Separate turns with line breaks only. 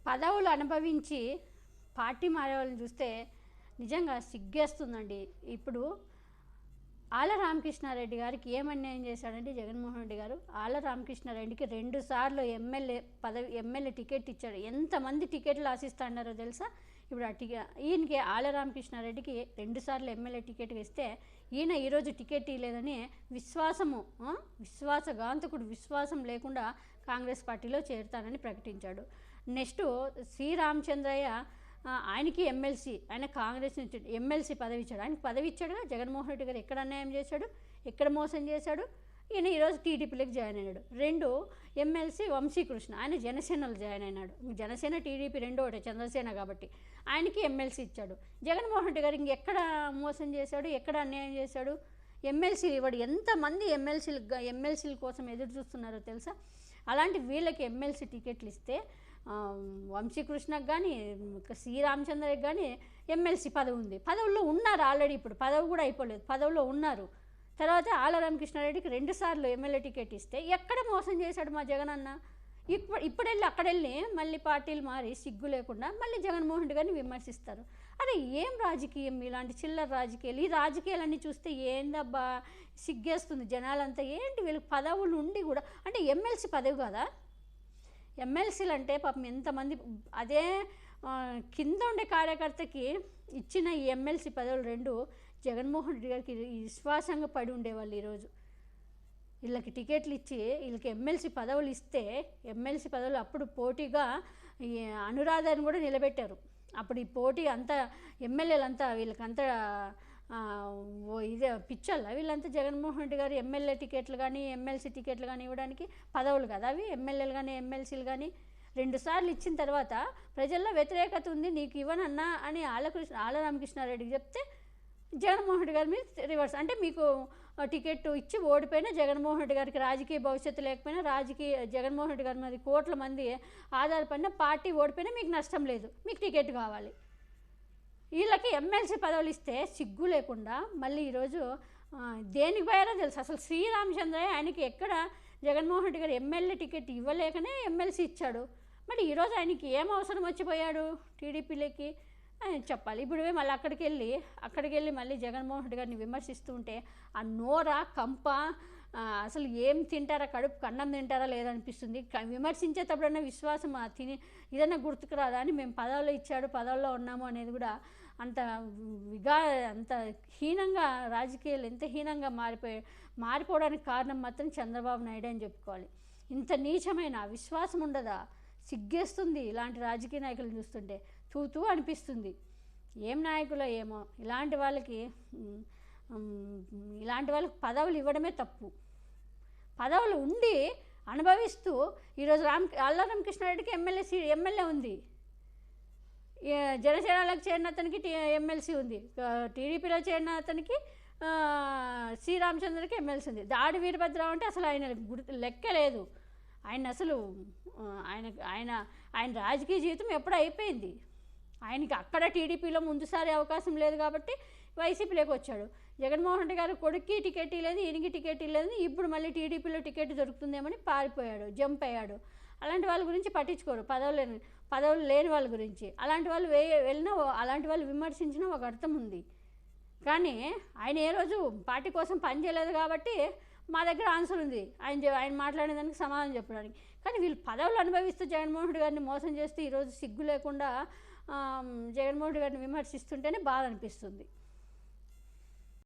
పదవులు అనుభవించి పార్టీ మారే వాళ్ళని చూస్తే నిజంగా సిగ్గేస్తుందండి. ఇప్పుడు ఆళ్ల రామకృష్ణారెడ్డి గారికి ఏం అన్యాయం చేశాడంటే జగన్మోహన్ రెడ్డి గారు ఆళ్ల రామకృష్ణారెడ్డికి 2 సార్లు ఎమ్మెల్యే టికెట్ ఇచ్చాడు. ఎంతమంది టికెట్లు ఆశిస్తున్నారో తెలుసా? ఇప్పుడు ఈయనకి ఆళ్ల రామకృష్ణారెడ్డికి 2 సార్లు ఎమ్మెల్యే టికెట్ ఇస్తే ఈయన ఈరోజు టికెట్ ఇవ్వలేదని విశ్వాసఘాతకుడు, విశ్వాసం లేకుండా కాంగ్రెస్ పార్టీలో చేరుతానని ప్రకటించాడు. నెక్స్ట్ శ్రీరామచంద్రయ్య ఆయనకి ఎమ్మెల్సీ, ఆయన కాంగ్రెస్ నుంచి ఎమ్మెల్సీ పదవి ఇచ్చాడు. ఆయనకి పదవి ఇచ్చాడుగా. జగన్మోహన్ రెడ్డి గారు ఎక్కడ అన్యాయం చేశాడు, ఎక్కడ మోసం చేశాడు? ఈయన ఈరోజు టీడీపీలోకి జాయిన్ అయినాడు. 2 ఎమ్మెల్సీ వంశీకృష్ణ, ఆయన జనసేనలో జాయిన్ అయినాడు. జనసేన టీడీపీ 2 ఒకటే, చంద్రసేన కాబట్టి ఆయనకి ఎమ్మెల్సీ ఇచ్చాడు. జగన్మోహన్ రెడ్డి గారు ఇంకెక్కడ మోసం చేశాడు, ఎక్కడ అన్యాయం చేశాడు? ఎమ్మెల్సీలు ఇవ్వడు. ఎంతమంది ఎమ్మెల్సీల కోసం ఎదురు చూస్తున్నారో తెలుసా? అలాంటి వీళ్ళకి ఎమ్మెల్సీ టికెట్లు ఇస్తే వంశీకృష్ణకు కానీ శ్రీరామచంద్రకి కానీ ఎమ్మెల్సీ పదవి ఉంది. పదవుల్లో ఉన్నారు ఆల్రెడీ. ఇప్పుడు పదవి కూడా అయిపోలేదు, పదవిలో ఉన్నారు. తర్వాత ఆళ్ల రామకృష్ణారెడ్డికి 2 సార్లు ఎమ్మెల్యే టికెట్ ఇస్తే ఎక్కడ మోసం చేశాడు మా జగన్ అన్న? ఇప్పుడెళ్ళి అక్కడెళ్ళి మళ్ళీ పార్టీలు మారి సిగ్గు లేకుండా మళ్ళీ జగన్మోహన్ రెడ్డి గారిని విమర్శిస్తారు. అరే ఏం రాజకీయం ఇలాంటి చిల్లర రాజకీయాలు? ఈ రాజకీయాలన్నీ చూస్తే ఏందబ్బా సిగ్గేస్తుంది జనాలంతా. ఏంటి వీళ్ళకి పదవులు ఉండి కూడా, అంటే ఎమ్మెల్సీ పదవి కదా. ఎమ్మెల్సీలు అంటే పాపం ఎంతమంది, అదే కింద ఉండే కార్యకర్తకి ఇచ్చిన ఈ ఎమ్మెల్సీ పదవులు 2 జగన్మోహన్ రెడ్డి గారికి విశ్వాసంగా పడి ఉండేవాళ్ళు. ఈరోజు వీళ్ళకి టికెట్లు ఇచ్చి వీళ్ళకి ఎమ్మెల్సీ పదవులు ఇస్తే, ఎమ్మెల్సీ పదవులు అప్పుడు పోటీగా ఈ అనురాధాన్ని కూడా నిలబెట్టారు. అప్పుడు ఈ పోటీ అంతా ఎమ్మెల్యేలంతా వీళ్ళకంతా ఇదే పిచ్చోళ్ళ వీళ్ళంతా. జగన్మోహన్ రెడ్డి గారు ఎమ్మెల్యే టికెట్లు కానీ ఎమ్మెల్సీ టికెట్లు కానీ ఇవ్వడానికి పదవులు కదా అవి. ఎమ్మెల్యేలు కానీ ఎమ్మెల్సీలు కానీ 2 సార్లు ఇచ్చిన తర్వాత ప్రజల్లో వ్యతిరేకత ఉంది, నీకు ఇవ్వనన్నా అని ఆళ్ల రామకృష్ణారెడ్డికి చెప్తే జగన్మోహన్ రెడ్డి గారి మీద రివర్స్. అంటే మీకు టికెట్ ఇచ్చి ఓడిపోయినా జగన్మోహన్ రెడ్డి గారికి రాజకీయ భవిష్యత్తు లేకపోయినా, జగన్మోహన్ రెడ్డి గారి మీద కోట్ల మంది ఆధారపడిన పార్టీ ఓడిపోయినా మీకు నష్టం లేదు, మీకు టికెట్ కావాలి. వీళ్ళకి ఎమ్మెల్సీ పదవులు ఇస్తే సిగ్గు లేకుండా మళ్ళీ ఈరోజు దేనికి పోయారో తెలుసు. అసలు శ్రీరామచంద్రయ్య ఆయనకి ఎక్కడ జగన్మోహన్ రెడ్డి గారు ఎమ్మెల్యే టికెట్ ఇవ్వలేకనే ఎమ్మెల్సీ ఇచ్చాడు. మరి ఈరోజు ఆయనకి ఏం అవసరం వచ్చిపోయాడు టీడీపీలోకి చెప్పాలి. ఇప్పుడు మళ్ళీ అక్కడికి వెళ్ళి మళ్ళీ జగన్మోహన్ రెడ్డి గారిని విమర్శిస్తూ ఉంటే ఆ నోర కంప అసలు ఏం తింటారా, కడుపు అన్నం తింటారా లేదనిపిస్తుంది. విమర్శించేటప్పుడన్నా విశ్వాసం ఇదన్నా గుర్తుకు రాదా అని, మేము పదవులు ఇచ్చాడు పదవుల్లో ఉన్నాము అనేది కూడా అంత అంత హీనంగా, రాజకీయాలు ఎంత హీనంగా మారిపోవడానికి కారణం మాత్రం చంద్రబాబు నాయుడు అని చెప్పుకోవాలి. ఇంత నీచమైన విశ్వాసం ఉండదా? సిగ్గేస్తుంది ఇలాంటి రాజకీయ నాయకులను చూస్తుంటే. తూతూ అనిపిస్తుంది. ఏం నాయకులో ఏమో. ఇలాంటి వాళ్ళకి పదవులు ఇవ్వడమే తప్పు. పదవులు ఉండి అనుభవిస్తూ ఈరోజు ఆళ్ల రామకృష్ణారెడ్డికి ఎమ్మెల్యే ఉంది, జనసేనలకు చేరిన అతనికి ఎమ్మెల్సీ ఉంది, టీడీపీలో చేరిన అతనికి శ్రీరామచంద్రకి ఎమ్మెల్సీ ఉంది. దాడి వీరభద్రరావు అంటే అసలు ఆయన లెక్క లేదు. ఆయన అసలు ఆయన రాజకీయ జీవితం ఎప్పుడూ అయిపోయింది. ఆయనకి అక్కడ టీడీపీలో ముందుసారి అవకాశం లేదు కాబట్టి వైసీపీలోకి వచ్చాడు. జగన్మోహన్ రెడ్డి గారు కొడుక్కి టికెట్ ఇవ్వలేదు, ఈయనకి టికెట్ ఇవ్వలేదు, ఇప్పుడు మళ్ళీ టీడీపీలో టికెట్ దొరుకుతుందేమని పారిపోయాడు, జంప్ అయ్యాడు. అలాంటి వాళ్ళ గురించి పట్టించుకోరు, పదవులు లేని వాళ్ళ గురించి. అలాంటి వాళ్ళు వెళ్ళినా, అలాంటి వాళ్ళు విమర్శించినా ఒక అర్థం ఉంది. కానీ ఆయన ఏ రోజు పార్టీ కోసం పనిచేయలేదు కాబట్టి మా దగ్గర ఆన్సర్ ఉంది ఆయన మాట్లాడేదానికి సమాధానం చెప్పడానికి. కానీ వీళ్ళు పదవులు అనుభవిస్తూ జగన్మోహన్ రెడ్డి గారిని మోసం చేస్తూ ఈరోజు సిగ్గు లేకుండా జగన్మోహన్ రెడ్డి గారిని విమర్శిస్తుంటేనే బాధ అనిపిస్తుంది.